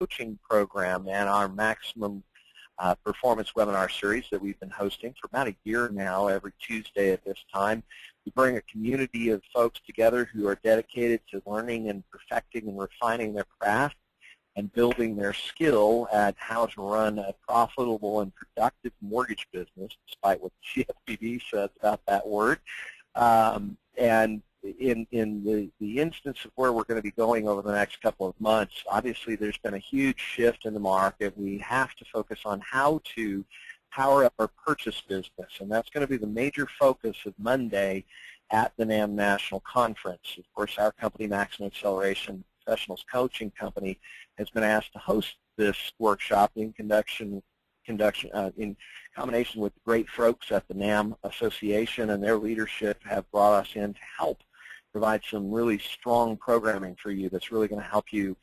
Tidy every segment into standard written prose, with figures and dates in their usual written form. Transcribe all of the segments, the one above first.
coaching program and our maximum performance webinar series that we've been hosting for about a year now, every Tuesday at this time. We bring a community of folks together who are dedicated to learning and perfecting and refining their craft and building their skill at how to run a profitable and productive mortgage business, despite what the GFPB says about that word. And in the instance of where we're going to be going over the next couple of months, obviously there's been a huge shift in the market. We have to focus on how to power up our purchase business, and that's going to be the major focus of Monday at the NAMB National Conference. Of course, our company, Maximum Acceleration Professionals Coaching Company, has been asked to host this workshop in combination with the great folks at the NAMB Association, and their leadership have brought us in to help provide some really strong programming for you that's really going to help you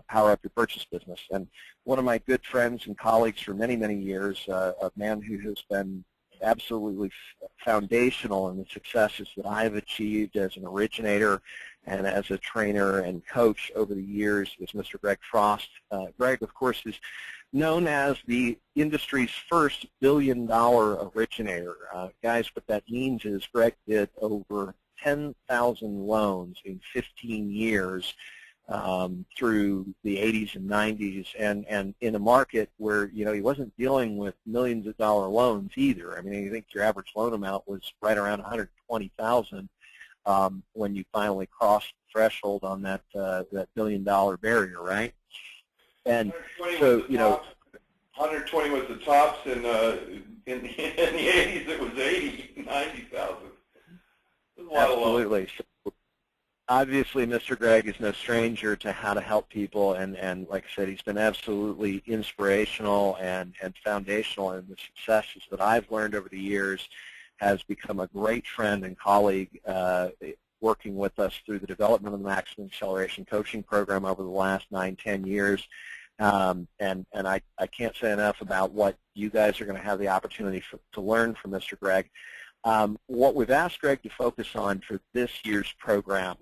power up your purchase business. And one of my good friends and colleagues for many, many years, a man who has been absolutely foundational in the successes that I've achieved as an originator and as a trainer and coach over the years, is Mr. Greg Frost. Greg, of course, is known as the industry's first billion-dollar originator. Guys, what that means is Greg did over 10,000 loans in 15 years through the 80s and 90s, and in a market where, you know, he wasn't dealing with millions of dollar loans either. I mean, I think your average loan amount was right around 120,000 when you finally crossed the threshold on that that billion-dollar barrier, right? And so, you know, 120 was the tops, and in the 80s it was 80, 90,000. Absolutely. So obviously, Mr. Greg is no stranger to how to help people, and like I said, he's been absolutely inspirational and foundational in the successes that I've learned over the years. Has become a great friend and colleague working with us through the development of the Maximum Acceleration Coaching Program over the last 9-10 years. And I can't say enough about what you guys are going to have the opportunity to learn from Mr. Greg. What we've asked Greg to focus on for this year's program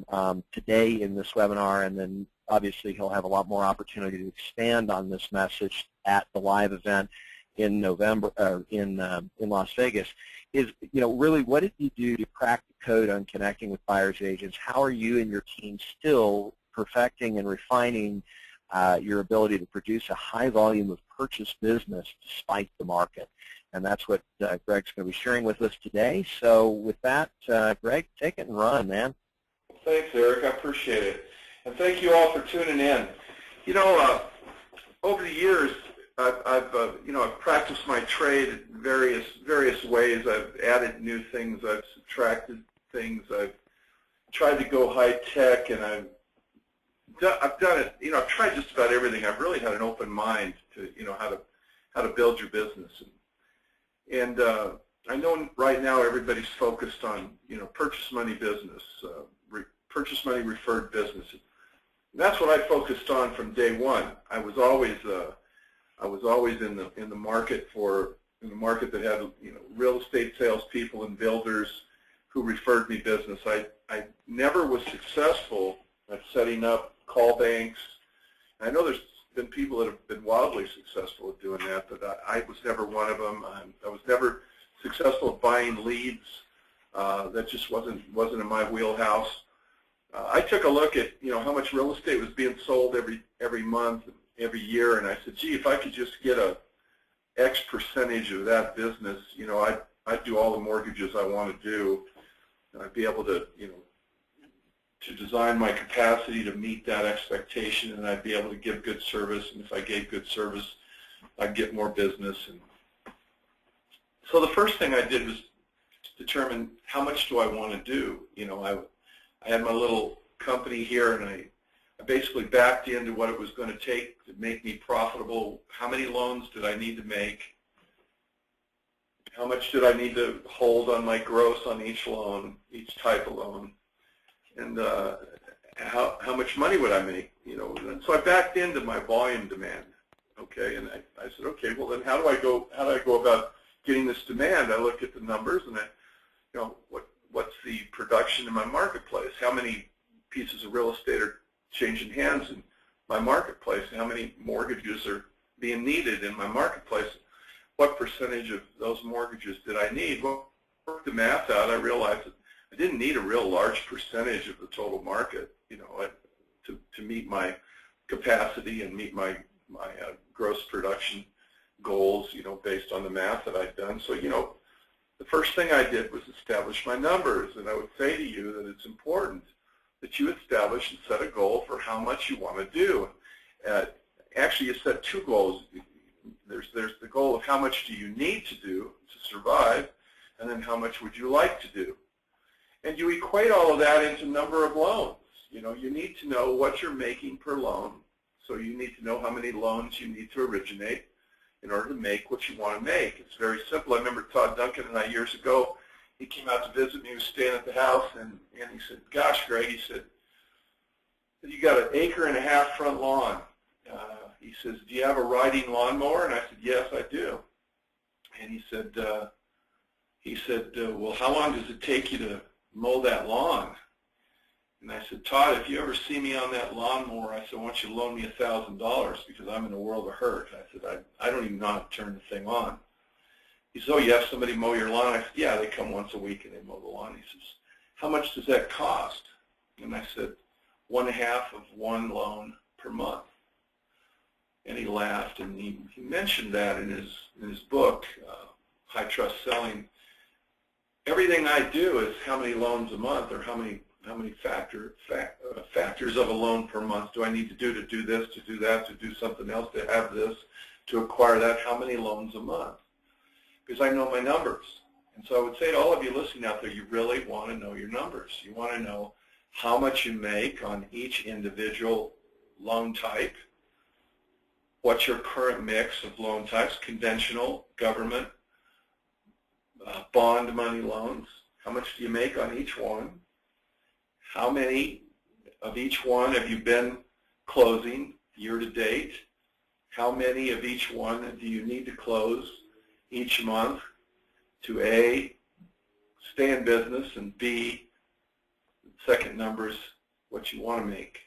today in this webinar, and then obviously he'll have a lot more opportunity to expand on this message at the live event in November, in Las Vegas, is, you know, really what did you do to crack the code on connecting with buyers agents? How are you and your team still perfecting and refining your ability to produce a high volume of purchase business despite the market? And that's what Greg's going to be sharing with us today. So with that, Greg, take it and run, man. Thanks, Eric. I appreciate it. And thank you all for tuning in. You know, over the years, I've practiced my trade in various ways. I've added new things. I've subtracted things. I've tried to go high tech, and I've done it. You know, I've tried just about everything. I've really had an open mind to, you know, how to build your business. And I know right now everybody's focused on, you know, purchase money business, purchase money referred business. And that's what I focused on from day one. I was always in the market that had, you know, real estate salespeople and builders who referred me business. I never was successful at setting up call banks. I know there's been people that have been wildly successful at doing that, but I was never one of them. I was never successful at buying leads. That just wasn't in my wheelhouse. I took a look at, you know, how much real estate was being sold every month, every year, and I said, gee, if I could just get a X percentage of that business, you know, I'd do all the mortgages I want to do, and I'd be able to, you know, to design my capacity to meet that expectation, and I'd be able to give good service, and if I gave good service, I'd get more business. And so the first thing I did was determine how much do I want to do. You know, I had my little company here, and I basically backed into what it was going to take to make me profitable. How many loans did I need to make? How much did I need to hold on my gross on each loan, each type of loan? And how much money would I make, you know? And so I backed into my volume demand, okay? And I said, okay, well then how do I go about getting this demand? I look at the numbers, and you know, what's the production in my marketplace? How many pieces of real estate are changing hands? And my marketplace, how many mortgages are being needed in my marketplace, what percentage of those mortgages did I need? Well, I worked the math out. I realized that I didn't need a real large percentage of the total market, to meet my capacity and meet my gross production goals, based on the math that I'd done. So, the first thing I did was establish my numbers, and I would say to you that it's important that you establish and set a goal for how much you want to do. Actually, you set two goals. There's the goal of how much do you need to do to survive, and then how much would you like to do. And you equate all of that into number of loans. You need to know what you're making per loan, so you need to know how many loans you need to originate in order to make what you want to make. It's very simple. I remember Todd Duncan and I years ago, he came out to visit me, he was staying at the house, and he said, gosh, Greg, he said, you got an 1.5 acre front lawn. He says, do you have a riding lawnmower? And I said, yes, I do. And he said, well, how long does it take you to mow that lawn? And I said, Todd, if you ever see me on that lawnmower, I said, I want you to loan me $1,000 because I'm in a world of hurt. I said, I don't even know how to turn the thing on. He said, oh, you have somebody mow your lawn? I said, yeah, they come once a week and they mow the lawn. He says, how much does that cost? And I said, 1/2 of one loan per month. And he laughed, and he mentioned that in his book, High Trust Selling. Everything I do is how many loans a month, or how many factors of a loan per month do I need to do this, to do that, to do something else, to have this, to acquire that, how many loans a month? Because I know my numbers. And so I would say to all of you listening out there, you really want to know your numbers. You want to know how much you make on each individual loan type, what's your current mix of loan types, conventional, government, bond money loans, how much do you make on each one, how many of each one have you been closing year to date, how many of each one do you need to close each month to A, stay in business, and B, the second number is what you want to make.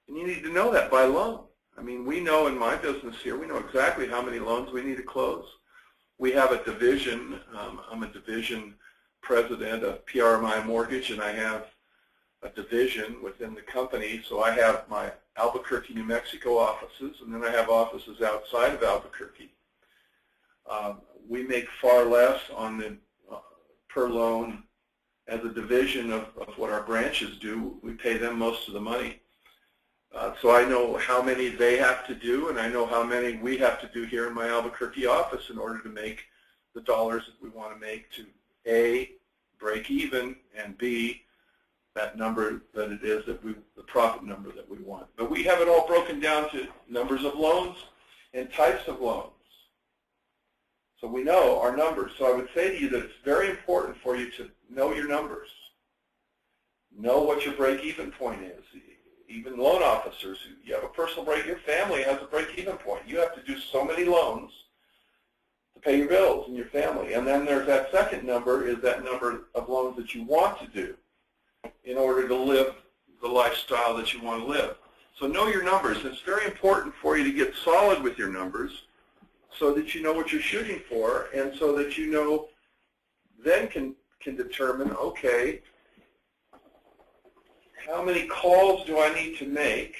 And you need to know that by loan. I mean, we know in my business here, we know exactly how many loans we need to close. We have a division. I'm a division president of PRMI Mortgage, and I have a division within the company. So I have my Albuquerque, New Mexico offices, and then I have offices outside of Albuquerque. We make far less on the per loan as a division of what our branches do. We pay them most of the money. So I know how many they have to do, and I know how many we have to do here in my Albuquerque office in order to make the dollars that we want to make to A, break even, and B, that number that it is that the profit number that we want. But we have it all broken down to numbers of loans and types of loans. So we know our numbers. So I would say to you that it's very important for you to know your numbers. Know what your break-even point is. Even loan officers, you have a personal break, your family has a break-even point. You have to do so many loans to pay your bills and your family. And then there's that second number, is that number of loans that you want to do in order to live the lifestyle that you want to live. So know your numbers. It's very important for you to get solid with your numbers so that you know what you're shooting for, and so that you know, then can determine, okay, how many calls do I need to make?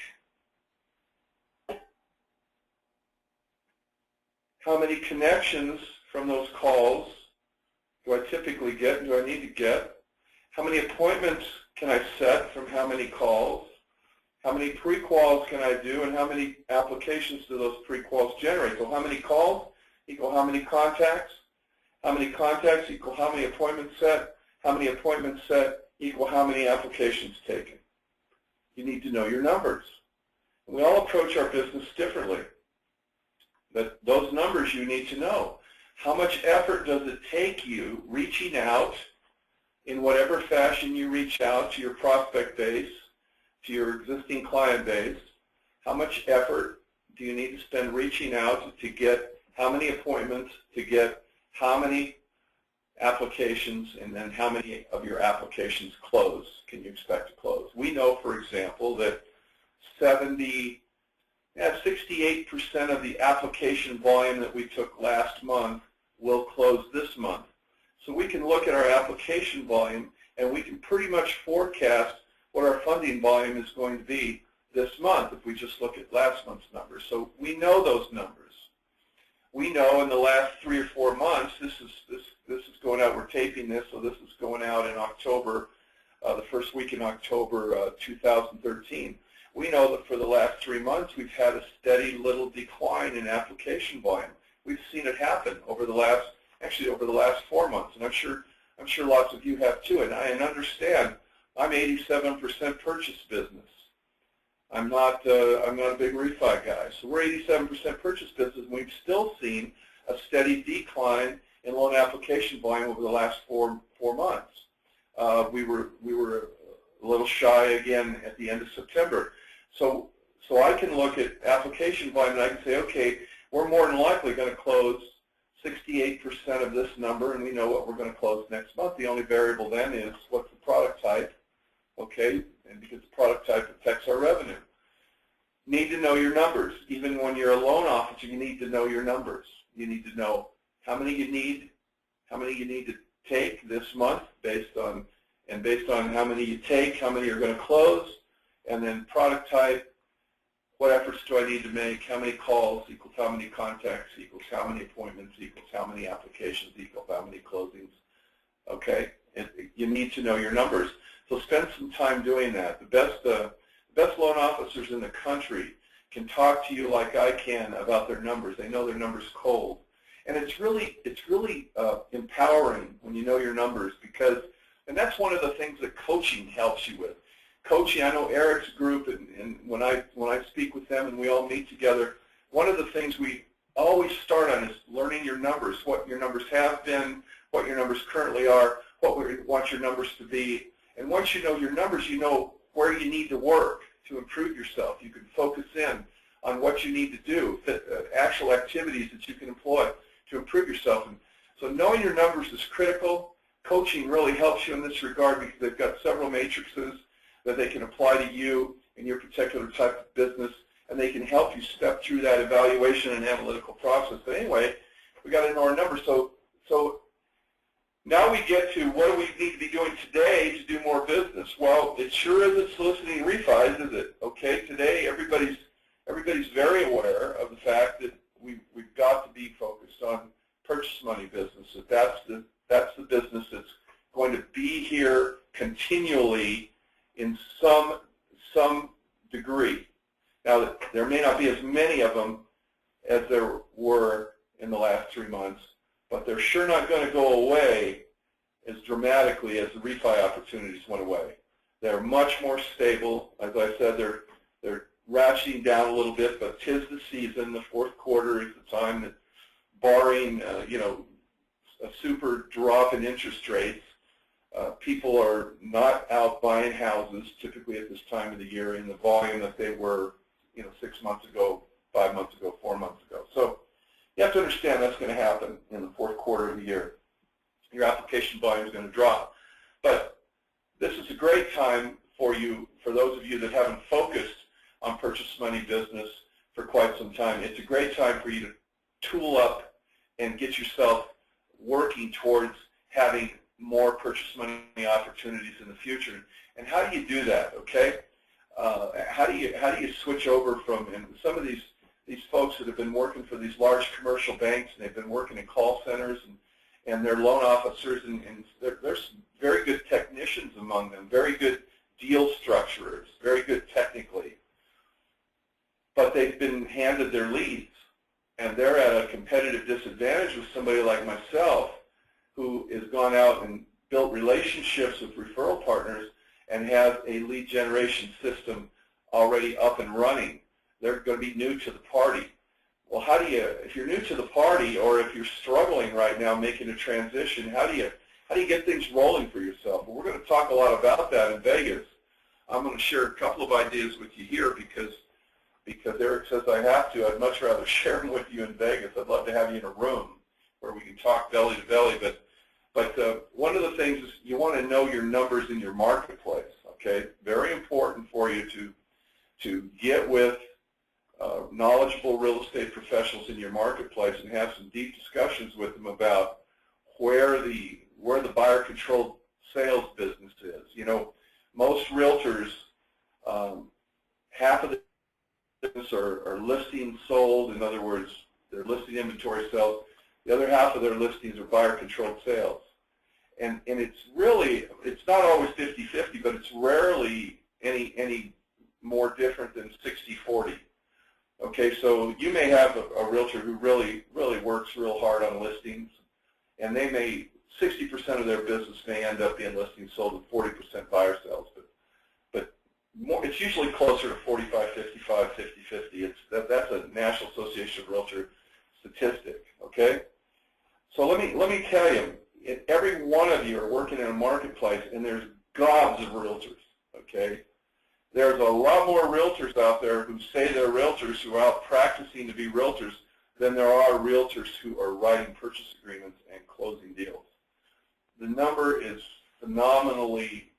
How many connections from those calls do I typically get and do I need to get? How many appointments can I set from how many calls? How many pre-quals can I do, and how many applications do those pre-quals generate? So how many calls equal how many contacts? How many contacts equal how many appointments set? How many appointments set equal how many applications taken? You need to know your numbers. And we all approach our business differently. But those numbers you need to know. How much effort does it take you reaching out in whatever fashion you reach out to your prospect base, to your existing client base? How much effort do you need to spend reaching out to get how many appointments, to get how many applications, and then how many of your applications can you expect to close? We know, for example, that 70 Yeah, 68% of the application volume that we took last month will close this month. So we can look at our application volume and we can pretty much forecast what our funding volume is going to be this month if we just look at last month's numbers. So we know those numbers. We know in the last 3 or 4 months, this is going out, we're taping this, so this is going out in October, the first week in October 2013. We know that for the last 3 months, we've had a steady little decline in application volume. We've seen it happen over the last, actually over the last 4 months, and I'm sure lots of you have too. And I understand. I'm 87% purchase business. I'm not a big refi guy. So we're 87% purchase business, and we've still seen a steady decline in loan application volume over the last four months. We were a little shy again at the end of September. So I can look at application volume and I can say, okay, we're more than likely going to close 68% of this number, and we know what we're going to close next month. The only variable then is what's the product type, okay, and because the product type affects our revenue. Need to know your numbers. Even when you're a loan officer, you need to know your numbers. You need to know how many you need to take this month based on how many you take, how many you're going to close, and then product type, what efforts do I need to make, how many calls equals how many contacts equals how many appointments equals how many applications equals how many closings, okay? And you need to know your numbers. So spend some time doing that. The best loan officers in the country can talk to you like I can about their numbers. They know their numbers cold. And it's really empowering when you know your numbers, because, and that's one of the things that coaching helps you with. Coaching, I know Erik's group, and when I speak with them and we all meet together, one of the things we always start on is learning your numbers, what your numbers have been, what your numbers currently are, what we want your numbers to be. And once you know your numbers, you know where you need to work to improve yourself. You can focus in on what you need to do, actual activities that you can employ to improve yourself. And so knowing your numbers is critical. Coaching really helps you in this regard because they've got several matrices that they can apply to you in your particular type of business, and they can help you step through that evaluation and analytical process. But anyway, we got to know our numbers. So now we get to what do we need to be doing today to do more business? Well, it sure isn't soliciting refis, is it? Okay, today everybody's very aware of the fact that we've got to be focused on purchase money business. That's the business that's going to be here continually in some degree. Now, there may not be as many of them as there were in the last 3 months, but they're sure not going to go away as dramatically as the refi opportunities went away. They're much more stable. As I said, they're ratcheting down a little bit, but 'tis the season. The fourth quarter is the time that, barring a super drop in interest rates, people are not out buying houses typically at this time of the year in the volume that they were 6 months ago, 5 months ago, 4 months ago. So you have to understand that's going to happen in the fourth quarter of the year. Your application volume is going to drop. But this is a great time for you, for those of you that haven't focused on purchase money business for quite some time. It's a great time for you to tool up and get yourself working towards having more purchase money opportunities in the future. And how do you do that, okay? How do you switch over from, and some of these folks that have been working for these large commercial banks, and they've been working in call centers, and they're loan officers, and there's some very good technicians among them, very good deal structurers, very good technically, but they've been handed their leads, and they're at a competitive disadvantage with somebody like myself who has gone out and built relationships with referral partners and has a lead generation system already up and running. They're going to be new to the party. Well, how do you, if you're new to the party, or if you're struggling right now making a transition, how do you get things rolling for yourself? Well, we're going to talk a lot about that in Vegas. I'm going to share a couple of ideas with you here because Erik says I have to. I'd much rather share them with you in Vegas. I'd love to have you in a room where we can talk belly to belly. But one of the things is you want to know your numbers in your marketplace. Okay, very important for you to get with knowledgeable real estate professionals in your marketplace and have some deep discussions with them about where the buyer-controlled sales business is. You know, most realtors, half of the business are listings sold. In other words, they're listing inventory sales. The other half of their listings are buyer-controlled sales. And it's really, it's not always 50-50, but it's rarely any more different than 60-40. Okay, so you may have a realtor who really works real hard on listings, and they may, 60% of their business may end up being listings sold and 40% buyer sales, but more, it's usually closer to 45-55, 50-50. That's a National Association of Realtor statistic. Okay, so let me tell you, every one of you are working in a marketplace, and there's gobs of realtors. Okay. There's a lot more realtors out there who say they're realtors who are out practicing to be realtors than there are realtors who are writing purchase agreements and closing deals. The number is phenomenally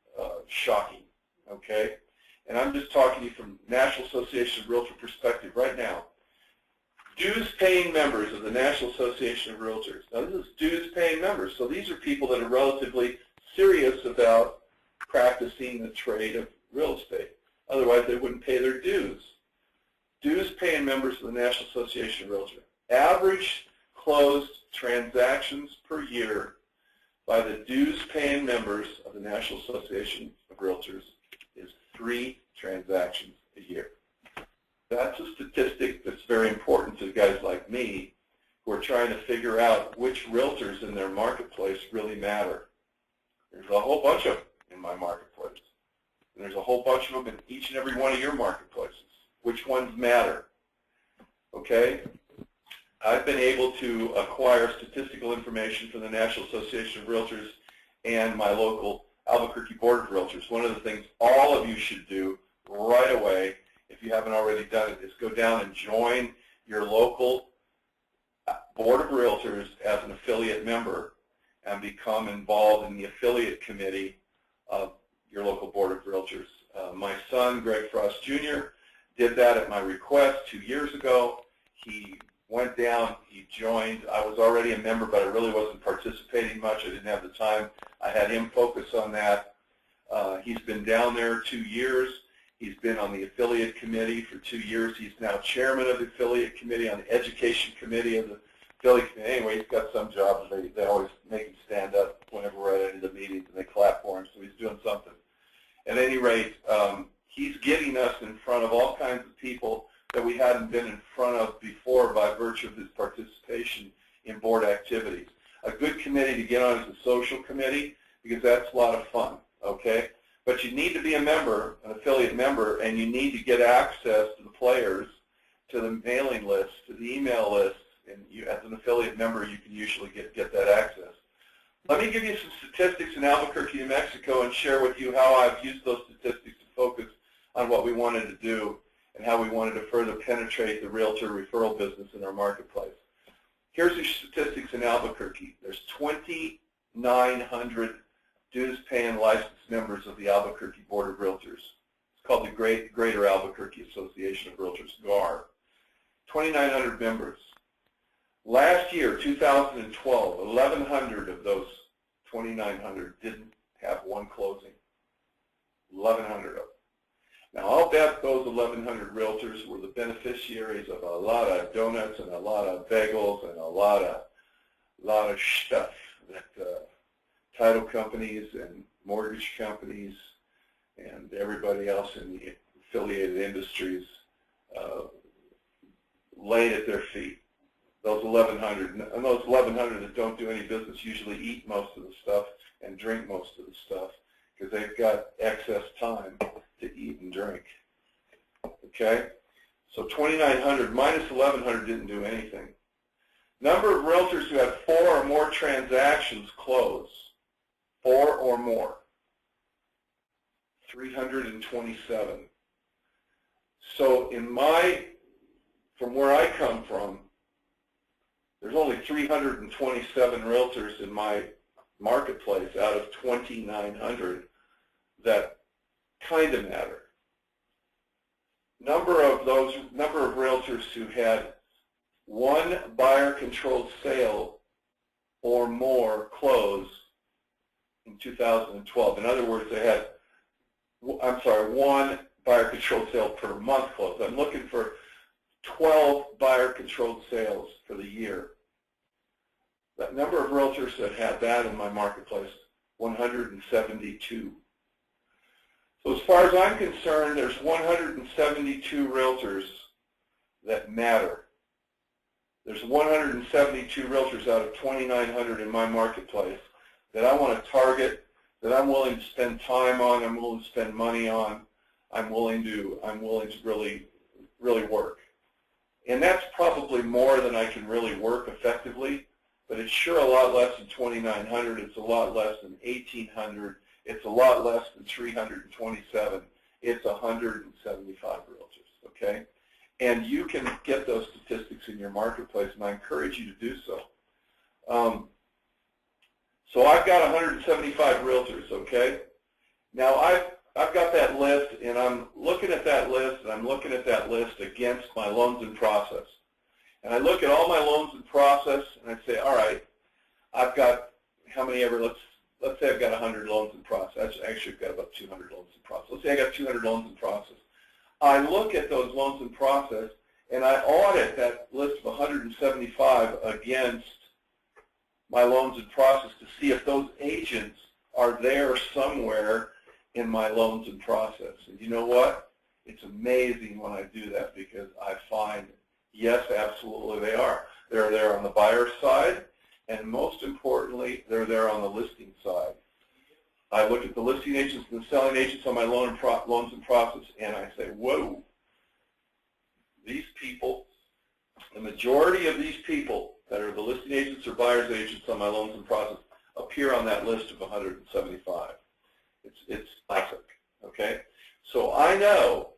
shocking, okay? And I'm just talking to you from National Association of Realtor perspective right now. Dues-paying members of the National Association of Realtors. Now, this is dues-paying members, so these are people that are relatively serious about practicing the trade of real estate. Otherwise, they wouldn't pay their dues. Dues-paying members of the National Association of Realtors. Average closed transactions per year by the dues-paying members of the National Association of Realtors is 3 transactions a year. That's a statistic that's very important to guys like me who are trying to figure out which realtors in their marketplace really matter. There's a whole bunch of them in my marketplace. And there's a whole bunch of them in each and every one of your marketplaces. Which ones matter? Okay? I've been able to acquire statistical information from the National Association of Realtors and my local Albuquerque Board of Realtors. One of the things all of you should do right away, if you haven't already done it, is go down and join your local Board of Realtors as an affiliate member and become involved in the affiliate committee of your local Board of Realtors. My son, Greg Frost Jr., did that at my request 2 years ago. He went down, he joined. I was already a member, but I really wasn't participating much. I didn't have the time. I had him focus on that. He's been down there 2 years. He's been on the affiliate committee for 2 years. He's now chairman of the affiliate committee, on the education committee of the affiliate committee. Anyway, he's got some job. They always make him stand up whenever we're at any of the meetings, and they clap for him, so he's doing something. At any rate, he's getting us in front of all kinds of people that we hadn't been in front of before by virtue of his participation in board activities. A good committee to get on is the social committee, because that's a lot of fun, okay? But you need to be a member, an affiliate member, and you need to get access to the players, to the mailing list, to the email list, and you, as an affiliate member, you can usually get that access. Let me give you some statistics in Albuquerque, New Mexico, and share with you how I've used those statistics to focus on what we wanted to do and how we wanted to further penetrate the realtor referral business in our marketplace. Here's the statistics in Albuquerque. There's 2,900 dues-paying licensed members of the Albuquerque Board of Realtors. It's called the Greater Albuquerque Association of Realtors, GAR. 2,900 members. Last year, 2012, 1,100 of those 2,900 didn't have one closing. 1,100 of them. Now, I'll bet those 1,100 realtors were the beneficiaries of a lot of donuts and a lot of bagels and a lot of stuff that title companies and mortgage companies and everybody else in the affiliated industries laid at their feet. Those 1,100, and those 1,100 that don't do any business usually eat most of the stuff and drink most of the stuff because they've got excess time to eat and drink. Okay? So 2,900 minus 1,100 didn't do anything. Number of realtors who had 4 or more transactions close, 4 or more, 327. So from where I come from, there's only 327 realtors in my marketplace out of 2,900 that kind of matter. number of realtors who had one buyer-controlled sale or more close in 2012. In other words, they had, one buyer-controlled sale per month close. I'm looking for 12 buyer-controlled sales for the year. That number of realtors that had that in my marketplace, 172. So as far as I'm concerned, there's 172 realtors that matter. There's 172 realtors out of 2,900 in my marketplace that I want to target, that I'm willing to spend time on, I'm willing to spend money on, I'm willing to really work. And that's probably more than I can really work effectively, but it's sure a lot less than 2,900, it's a lot less than 1,800, it's a lot less than 327, it's 175 realtors, okay? And you can get those statistics in your marketplace, and I encourage you to do so. So I've got 175 realtors, okay? Now I've got that list, and I'm looking at that list, and I'm looking at that list against my loans in process. And I look at all my loans in process, and I say, all right, I've got how many ever, let's say I've got 100 loans in process. Actually, I've got about 200 loans in process. Let's say I got 200 loans in process. I look at those loans in process, and I audit that list of 175 against my loans in process to see if those agents are there somewhere in my loans in process. And you know what? It's amazing when I do that, because I find, yes, absolutely they are. They're there on the buyer side, and most importantly, they're there on the listing side. I look at the listing agents and the selling agents on my loans in process, and I say, whoa, these people, the majority of these people that are the listing agents or buyer's agents on my loans in process appear on that list of 175. It's classic, okay? So I know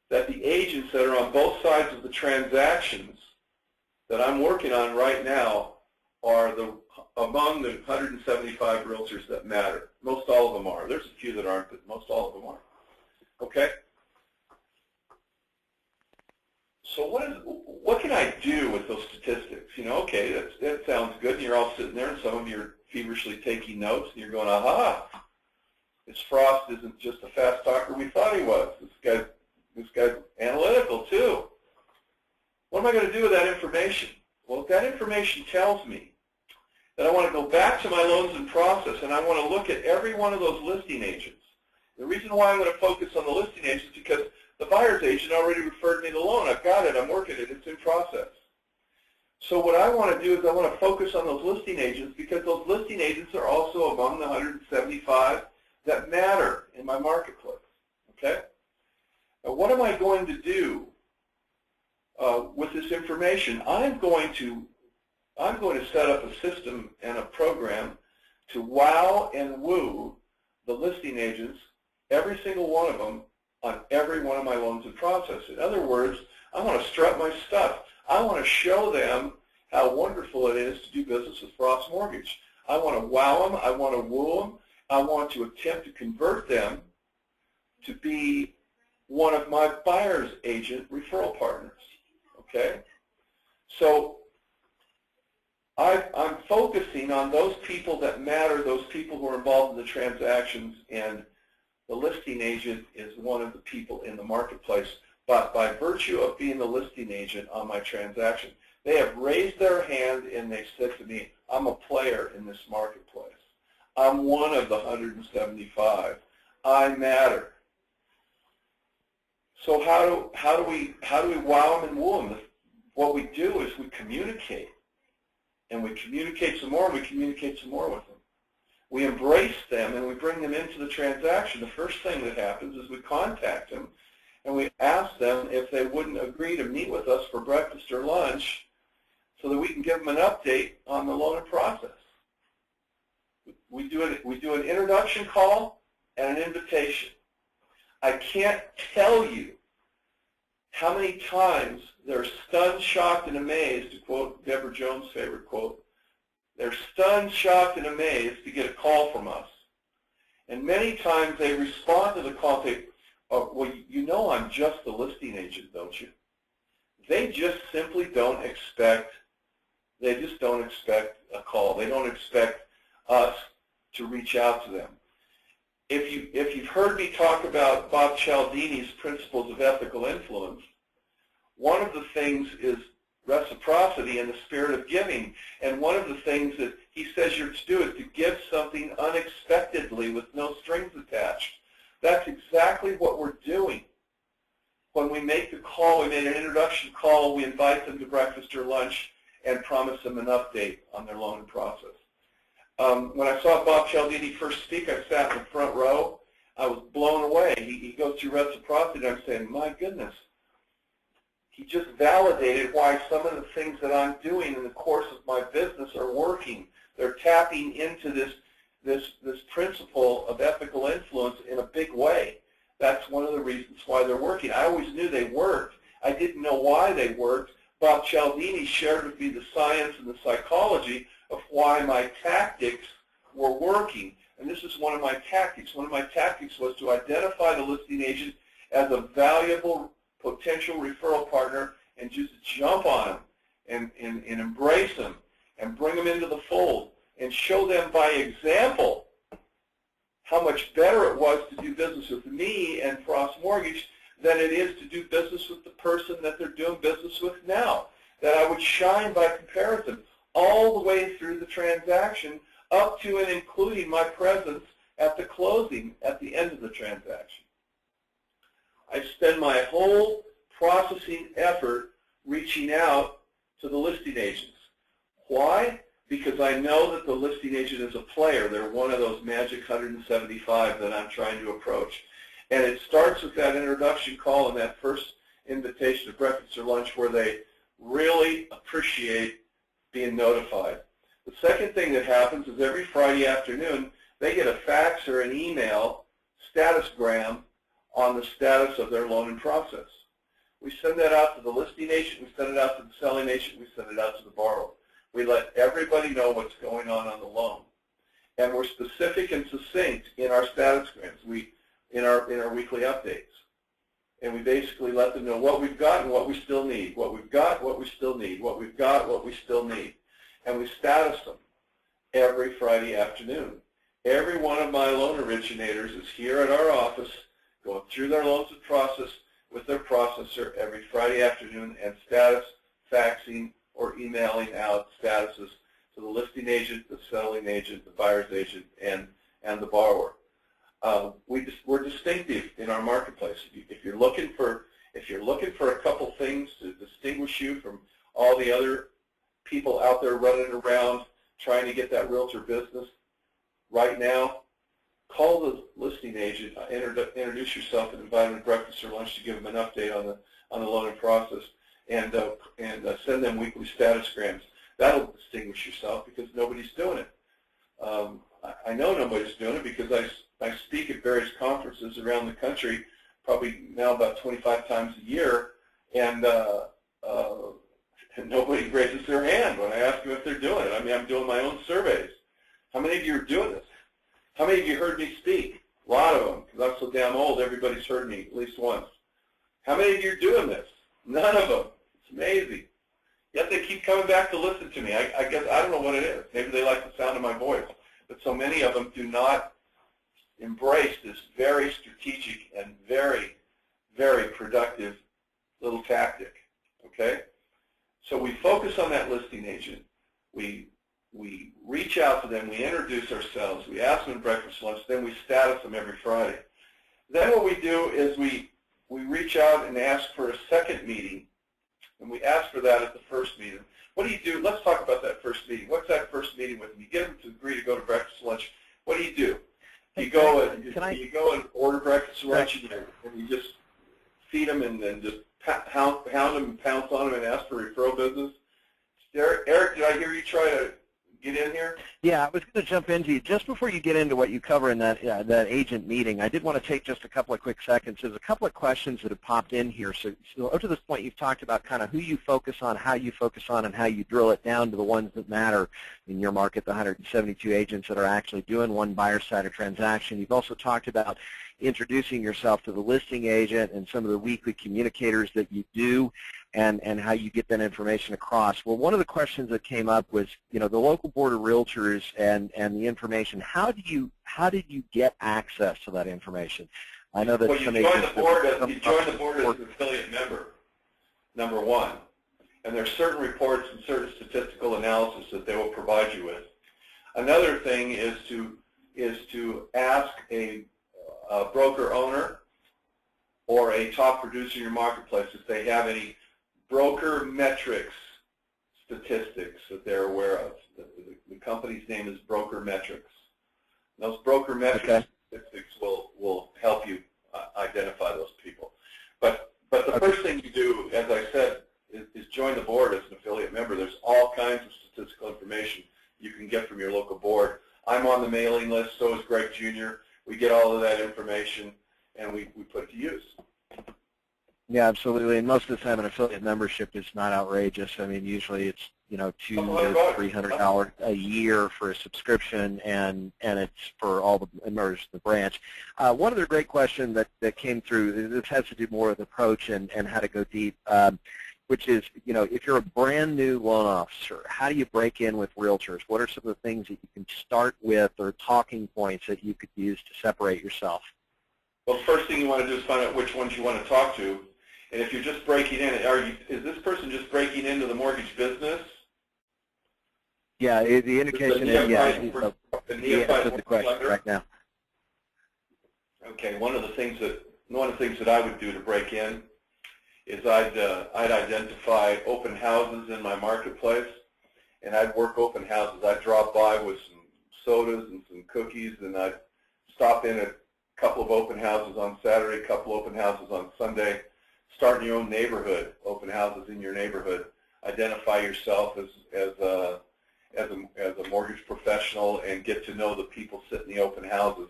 that the agents that are on both sides of the transactions that I'm working on right now are among the 175 realtors that matter. Most all of them are. There's a few that aren't, but most all of them are. Okay? So what can I do with those statistics? You know, okay, that sounds good, and you're all sitting there, and some of you are feverishly taking notes, and you're going, aha, this Frost isn't just a fast talker we thought he was. This guy's analytical too. What am I going to do with that information? Well, that information tells me that I want to go back to my loans in process, and I want to look at every one of those listing agents. The reason why I'm going to focus on the listing agents is because the buyer's agent already referred me the loan. I've got it. I'm working it. It's in process. So what I want to do is I want to focus on those listing agents, because those listing agents are also among the 175 that matter in my marketplace. Okay? Now, what am I going to do with this information? I'm going to set up a system and a program to wow and woo the listing agents, every single one of them, on every one of my loans in process. In other words, I want to strut my stuff. I want to show them how wonderful it is to do business with Frost Mortgage. I want to wow them. I want to woo them. I want to attempt to convert them to be one of my buyer's agent referral partners. Okay? So I'm focusing on those people that matter, those people who are involved in the transactions, and the listing agent is one of the people in the marketplace. But by virtue of being the listing agent on my transaction, they have raised their hand and they said to me, I'm a player in this marketplace. I'm one of the 175. I matter. So how do we wow them and woo them? What we do is we communicate. And we communicate some more, and we communicate some more with them. We embrace them, and we bring them into the transaction. The first thing that happens is we contact them, and we ask them if they wouldn't agree to meet with us for breakfast or lunch so that we can give them an update on the loan process. We do an introduction call and an invitation. I can't tell you how many times they're stunned, shocked, and amazed, to quote Deborah Jones' favorite quote. They're stunned, shocked, and amazed to get a call from us. And many times they respond to the call and say, Oh, well, you know I'm just the listing agent, don't you? They just simply don't expect, they just don't expect a call. They don't expect us to reach out to them. If you've heard me talk about Bob Cialdini's principles of ethical influence, one of the things is reciprocity in the spirit of giving. And one of the things that he says you're to do is to give something unexpectedly with no strings attached. That's exactly what we're doing. When we make the call, we made an introduction call, we invite them to breakfast or lunch and promise them an update on their loan process. When I saw Bob Cialdini first speak, I sat in the front row. I was blown away. He goes through reciprocity, and I'm saying, my goodness. He just validated why some of the things that I'm doing in the course of my business are working. They're tapping into this principle of ethical influence in a big way. That's one of the reasons why they're working. I always knew they worked. I didn't know why they worked. Bob Cialdini shared with me the science and the psychology of why my tactics were working. And this is one of my tactics. One of my tactics was to identify the listing agent as a valuable potential referral partner and just jump on them and embrace them and bring them into the fold and show them by example how much better it was to do business with me and Frost Mortgage than it is to do business with the person that they're doing business with now. That I would shine by comparison all the way through the transaction up to and including my presence at the closing at the end of the transaction. I spend my whole processing effort reaching out to the listing agents. Why? Because I know that the listing agent is a player. They're one of those magic 175 that I'm trying to approach. And it starts with that introduction call and that first invitation to breakfast or lunch where they really appreciate being notified. The second thing that happens is every Friday afternoon, they get a fax or an email statusgram on the status of their loan in process. We send that out to the listing agent, we send it out to the selling agent, we send it out to the borrower. We let everybody know what's going on the loan. And we're specific and succinct in our statusgrams, in our weekly updates. And we basically let them know what we've got and what we still need, what we've got, what we still need, what we've got, what we still need. And we status them every Friday afternoon. Every one of my loan originators is here at our office going through their loans in process with their processor every Friday afternoon and status faxing or emailing out statuses to the listing agent, the selling agent, the buyer's agent, and the borrower. We're distinctive in our marketplace. If you're looking for a couple things to distinguish you from all the other people out there running around trying to get that realtor business right now, call the listing agent, introduce yourself, and invite them to breakfast or lunch to give them an update on the loan in process, and send them weekly statusgrams. That'll distinguish yourself because nobody's doing it. I know nobody's doing it because I speak at various conferences around the country, probably now about 25 times a year, and nobody raises their hand when I ask them if they're doing it. I mean, I'm doing my own surveys. How many of you are doing this? How many of you heard me speak? A lot of them, because I'm so damn old, everybody's heard me at least once. How many of you are doing this? None of them. It's amazing. Yet they keep coming back to listen to me. I guess, I don't know what it is. Maybe they like the sound of my voice. But so many of them do not embrace this very strategic and very, very productive little tactic. Okay? So we focus on that listing agent. We reach out to them. We introduce ourselves. We ask them to breakfast, lunch. Then we status them every Friday. Then what we do is we reach out and ask for a second meeting. And we ask for that at the first meeting. What do you do? Let's talk about that first meeting. What's that first meeting with? You get them to agree to go to breakfast, lunch. What do? You go and order breakfast and lunch, and you just feed them and then just hound them and pounce on them and ask for referral business. Eric, did I hear you try to get in here? Yeah, I was going to jump into you. Just before you get into what you cover in that agent meeting, I did want to take just a couple of quick seconds. There's a couple of questions that have popped in here. So up to this point, you've talked about kind of who you focus on, how you focus on, and how you drill it down to the ones that matter in your market, the 172 agents that are actually doing one buyer side of transaction. You've also talked about introducing yourself to the listing agent and some of the weekly communicators that you do, and how you get that information across. Well, one of the questions that came up was, you know, the local board of realtors and the information. How did you get access to that information? I know that well, you join the board as an affiliate member, number one, and there's certain reports and certain statistical analysis that they will provide you with. Another thing is to ask a broker owner or a top producer in your marketplace if they have any broker metrics statistics that they're aware of. The company's name is Broker Metrics. Those broker metrics statistics will help you identify those people. But the first thing you do, as I said, is join the board as an affiliate member. There's all kinds of statistical information you can get from your local board. I'm on the mailing list, so is Greg Jr. We get all of that information, and we put it to use. Yeah, absolutely. And most of the time, an affiliate membership is not outrageous. I mean, usually it's, you know, $200 to $300 a year for a subscription, and it's for all the members of the branch. One other great question that came through, this has to do more with approach and how to go deep, which is, you know, if you're a brand new loan officer, how do you break in with realtors? What are some of the things that you can start with or talking points that you could use to separate yourself? Well, the first thing you want to do is find out which ones you want to talk to. And if you're just breaking in, is this person just breaking into the mortgage business? Yeah, the indication is, yeah, the answer to the question right now. Okay, one of the things that I would do to break in is I'd identify open houses in my marketplace, and I'd work open houses. I'd drop by with some sodas and some cookies, and I'd stop in at a couple of open houses on Saturday, a couple of open houses on Sunday. Start in your own neighborhood, open houses in your neighborhood. Identify yourself as a mortgage professional and get to know the people sitting in the open houses.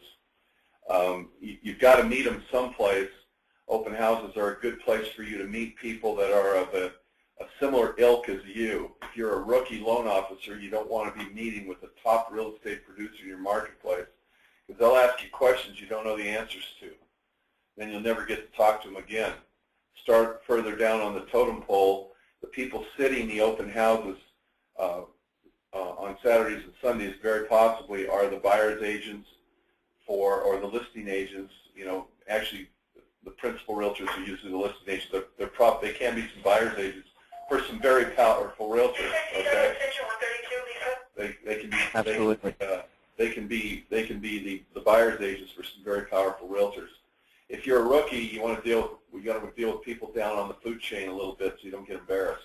You've got to meet them someplace. Open houses are a good place for you to meet people that are of a similar ilk as you. If you're a rookie loan officer, you don't want to be meeting with the top real estate producer in your marketplace, because they'll ask you questions you don't know the answers to. Then you'll never get to talk to them again. Start further down on the totem pole. The people sitting in the open houses on Saturdays and Sundays very possibly are the buyer's agents or the listing agents. You know, actually, the principal realtors are usually the listing agents. They can be some buyer's agents for some very powerful realtors. Okay, they can be absolutely. They can be the buyer's agents for some very powerful realtors. If you're a rookie, you got to deal with people down on the food chain a little bit so you don't get embarrassed.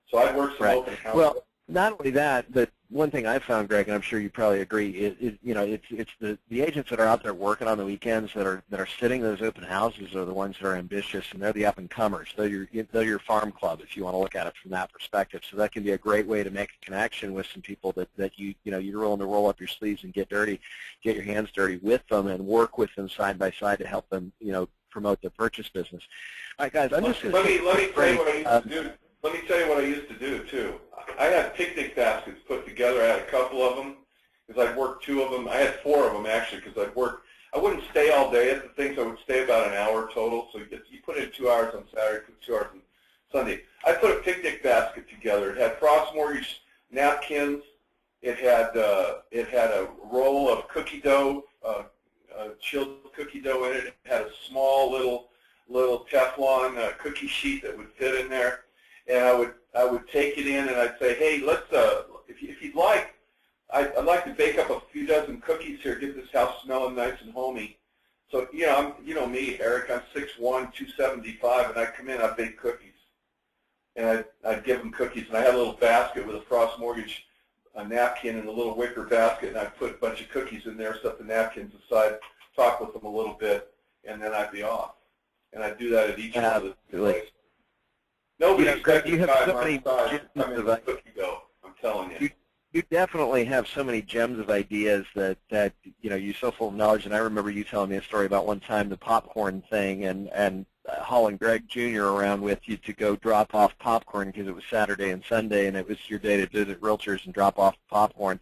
So I'd work some open houses. Well, not only that, but one thing I've found, Greg, and I'm sure you probably agree, is you know, it's the agents that are out there working on the weekends that are sitting those open houses are the ones that are ambitious, and they're the up and comers. They're your farm club, if you want to look at it from that perspective. So that can be a great way to make a connection with some people that you're willing to roll up your sleeves and get your hands dirty with them and work with them side by side to help them, you know, promote their purchase business. All right, guys, I'm just going to let me tell you what I used to do. Let me tell you what I used to do too. I had picnic baskets put together. I had a couple of them because I'd work 2 of them. I had 4 of them actually because I wouldn't stay all day at the things. I would stay about an hour total. So you put in 2 hours on Saturday, put 2 hours on Sunday. I put a picnic basket together. It had frost mortgage napkins. It had a roll of cookie dough, chilled cookie dough in it. It had a small little Teflon cookie sheet that would fit in there. And I would take it in and I'd say, hey, let's if you'd like, I'd like to bake up a few dozen cookies here, get this house smelling nice and homey. So you know me, Eric, I'm 6'1", 275, and I'd come in, I'd bake cookies, and I'd give them cookies, and I had a little basket with a Frost Mortgage napkin and a little wicker basket, and I'd put a bunch of cookies in there, set the napkins aside, talk with them a little bit, and then I'd be off. And I'd do that at each one of the places. Nobody's you have so many gems of cookie dough, I'm telling you. You definitely have so many gems of ideas that you know, you're so full of knowledge. And I remember you telling me a story about one time the popcorn thing and hauling Greg Jr. around with you to go drop off popcorn because it was Saturday and Sunday and it was your day to visit realtors and drop off popcorn.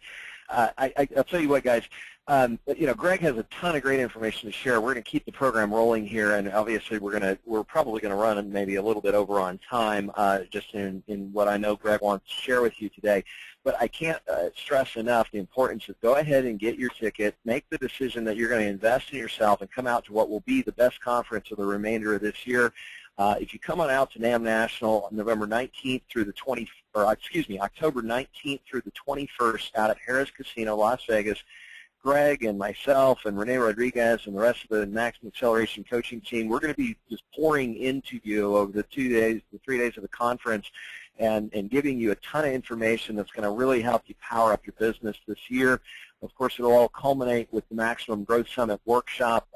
I'll tell you what, guys. But, Greg has a ton of great information to share. We're going to keep the program rolling here, and obviously we're probably going to run maybe a little bit over on time, just in what I know Greg wants to share with you today. But I can't stress enough the importance of go ahead and get your ticket, make the decision that you're going to invest in yourself, and come out to what will be the best conference of the remainder of this year. If you come on out to NAMB National on November 19th through the October 19th through the 21st out at Harrah's Casino, Las Vegas, Greg and myself and Renee Rodriguez and the rest of the Maximum Acceleration coaching team, we're going to be just pouring into you over the 3 days of the conference and giving you a ton of information that's going to really help you power up your business this year. Of course, it'll all culminate with the Maximum Growth Summit workshop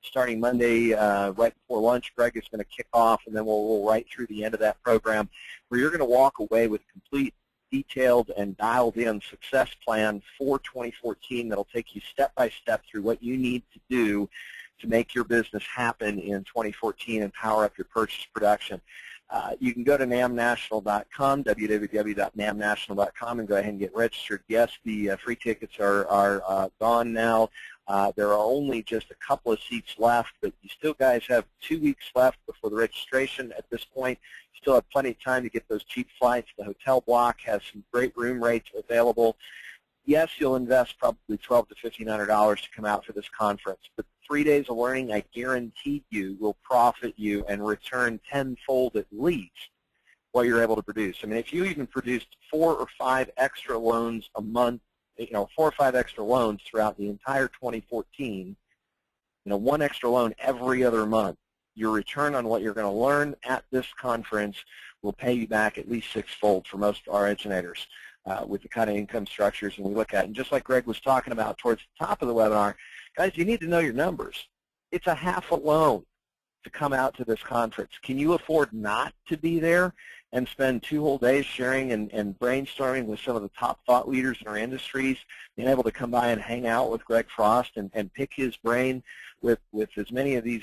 starting Monday right before lunch. Greg is going to kick off, and then we'll roll right through the end of that program, where you're going to walk away with complete, detailed, and dialed-in success plan for 2014 that'll take you step-by-step through what you need to do to make your business happen in 2014 and power up your purchase production. You can go to nambnational.com, www.nambnational.com, and go ahead and get registered. Yes, the free tickets are gone now. There are only just a couple of seats left, but you still guys have 2 weeks left before the registration. At this point, you still have plenty of time to get those cheap flights. The hotel block has some great room rates available. Yes, you'll invest probably $1,200 to $1,500 to come out for this conference, but 3 days of learning, I guarantee you, will profit you and return tenfold at least what you're able to produce. I mean, if you even produced 4 or 5 extra loans a month, 4 or 5 extra loans throughout the entire 2014, 1 extra loan every other month, your return on what you're going to learn at this conference will pay you back at least 6-fold for most of our originators with the kind of income structures and we look at. And just like Greg was talking about towards the top of the webinar, guys, you need to know your numbers. It's a half a loan to come out to this conference. Can you afford not to be there and spend 2 whole days sharing and brainstorming with some of the top thought leaders in our industries, being able to come by and hang out with Greg Frost and pick his brain with as many of these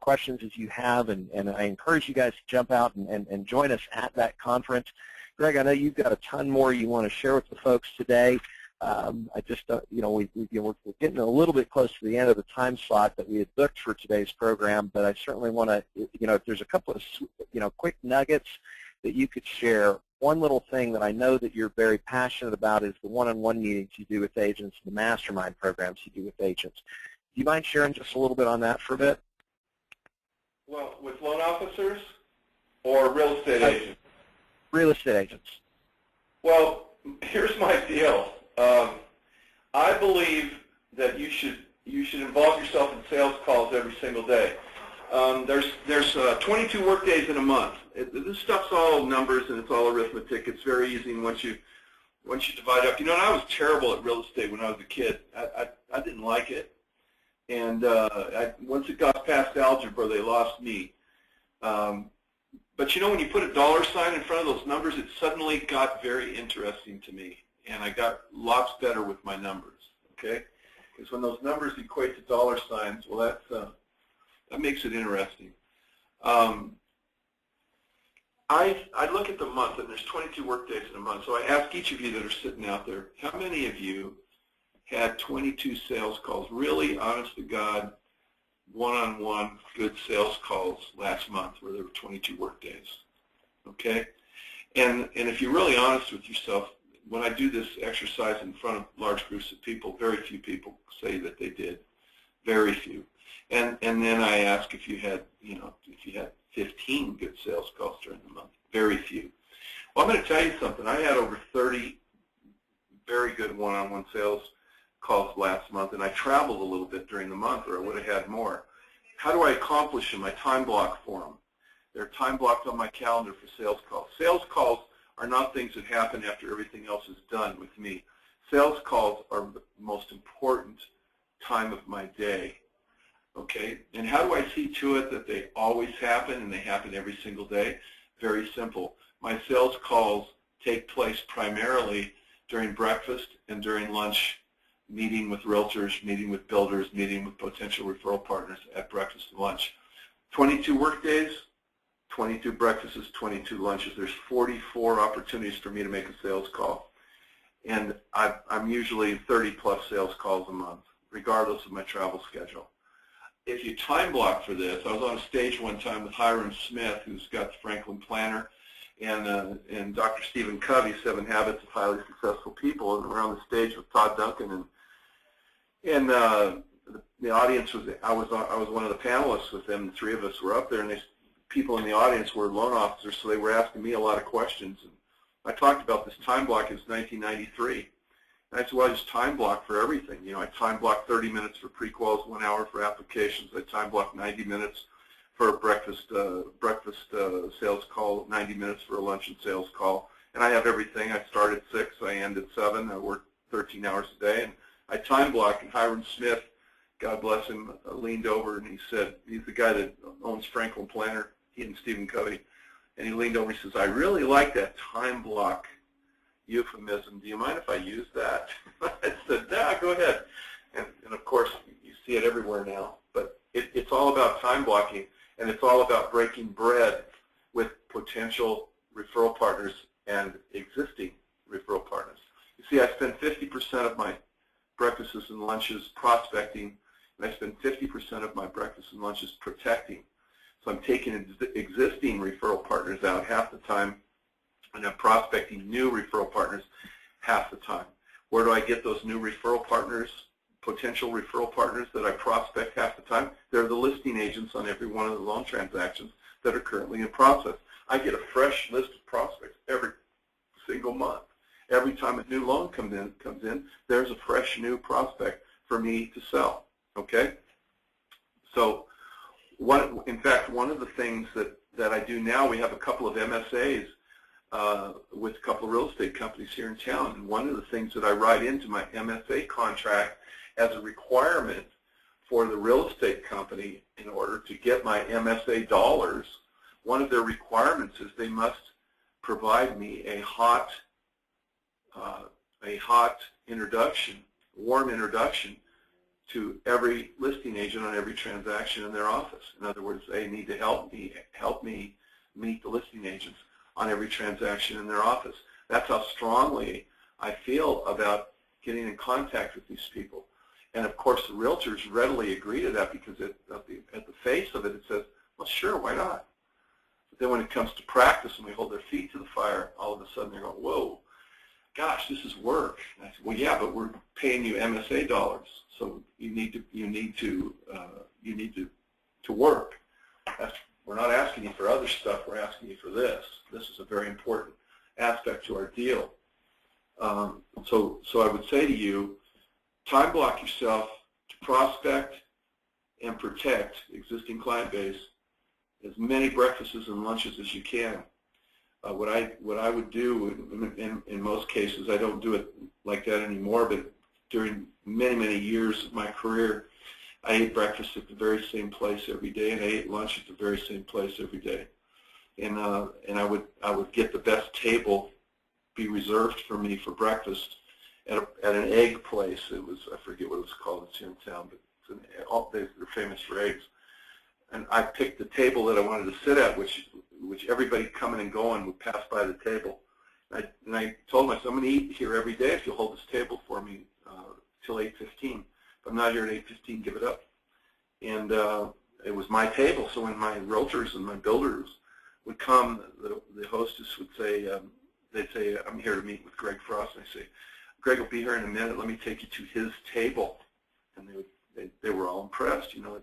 questions as you have, and I encourage you guys to jump out and join us at that conference. Greg, I know you've got a ton more you want to share with the folks today. I just, we're getting a little bit close to the end of the time slot that we had booked for today's program, but I certainly want to, if there's a couple of, quick nuggets that you could share. One little thing that I know that you're very passionate about is the one-on-one meetings you do with agents, the mastermind programs you do with agents. Do you mind sharing just a little bit on that for a bit? Well, with loan officers or real estate agents? Real estate agents. Well, here's my deal. I believe that you should involve yourself in sales calls every single day. There's 22 work days in a month. This stuff's all numbers and it's all arithmetic. It's very easy, and once you divide up, and I was terrible at real estate when I was a kid. I didn't like it, and once it got past algebra, they lost me. But when you put a dollar sign in front of those numbers, it suddenly got very interesting to me, and I got lots better with my numbers. Okay, because when those numbers equate to dollar signs, well, that makes it interesting. I look at the month, and there's 22 work days in a month. So I ask each of you that are sitting out there, how many of you had 22 sales calls, really honest to God, one-on-one good sales calls last month where there were 22 work days? Okay? And if you're really honest with yourself, when I do this exercise in front of large groups of people, very few people say that they did. Very few. And then I ask if you had, if you had 15 good sales calls during the month. Very few. Well, I'm going to tell you something. I had over 30 very good one-on-one sales calls last month, and I traveled a little bit during the month, or I would have had more. How do I accomplish them? I time block for them. They're time blocked on my calendar for sales calls. Sales calls are not things that happen after everything else is done with me. Sales calls are the most important time of my day. Okay, and how do I see to it that they always happen and they happen every single day? Very simple. My sales calls take place primarily during breakfast and during lunch, meeting with realtors, meeting with builders, meeting with potential referral partners at breakfast and lunch. 22 work days, 22 breakfasts, 22 lunches. There's 44 opportunities for me to make a sales call. and I'm usually 30+ sales calls a month, regardless of my travel schedule. If you time block for this, I was on a stage one time with Hiram Smith, who's got the Franklin Planner, and Dr. Stephen Covey's 7 Habits of Highly Successful People, and we're on the stage with Todd Duncan, and the audience was, I was one of the panelists with them. The 3 of us were up there, and people in the audience were loan officers, so they were asking me a lot of questions. And I talked about this time block as 1993. And I said, well, I just time block for everything. You know, I time block 30 minutes for pre-quals, 1 hour for applications. I time block 90 minutes for a breakfast sales call, 90 minutes for a lunch and sales call. And I have everything. I start at 6, I end at 7. I work 13 hours a day. And I time block, and Hiram Smith, God bless him, leaned over and he said, he's the guy that owns Franklin Planner, he and Stephen Covey, and he leaned over and he says, I really like that time block euphemism. Do you mind if I use that? I said, nah, go ahead. And of course, you see it everywhere now. But it's all about time blocking, and it's all about breaking bread with potential referral partners and existing referral partners. You see, I spend 50% of my breakfasts and lunches prospecting, and I spend 50% of my breakfasts and lunches protecting. So I'm taking existing referral partners out half the time, and I'm prospecting new referral partners half the time. Where do I get those new referral partners, potential referral partners that I prospect half the time? They're the listing agents on every one of the loan transactions that are currently in process. I get a fresh list of prospects every single month. Every time a new loan comes in, there's a fresh new prospect for me to sell. Okay? So, in fact, one of the things that I do now, we have a couple of MSAs with a couple of real estate companies here in town, and one of the things that I write into my MSA contract as a requirement for the real estate company in order to get my MSA dollars, one of their requirements is they must provide me a hot introduction, warm introduction to every listing agent on every transaction in their office. In other words, they need to help me meet the listing agents on every transaction in their office. That's how strongly I feel about getting in contact with these people. And of course, the realtors readily agree to that because at the face of it, it says, well, sure, why not? But then when it comes to practice and we hold their feet to the fire, all of a sudden they're going, whoa, gosh, this is work. And I said, well, yeah, but we're paying you MSA dollars, so you need to work. We're not asking you for other stuff. We're asking you for this. This is a very important aspect to our deal. So I would say to you, time block yourself to prospect and protect existing client base, as many breakfasts and lunches as you can. What I would do in most cases, I don't do it like that anymore, but during many years of my career, I ate breakfast at the very same place every day, and I ate lunch at the very same place every day. And I would get the best table be reserved for me for breakfast at an egg place. It was, I forget what it was called, it's here in town, but they're famous for eggs. And I picked the table that I wanted to sit at, which everybody coming and going would pass by the table. And I told myself, I'm going to eat here every day if you'll hold this table for me till 8:15. If I'm not here at 8:15, give it up. And it was my table, so when my realtors and my builders would come, the hostess would say, they'd say, I'm here to meet with Greg Frost. And I say, Greg will be here in a minute. Let me take you to his table. And they were all impressed, you know.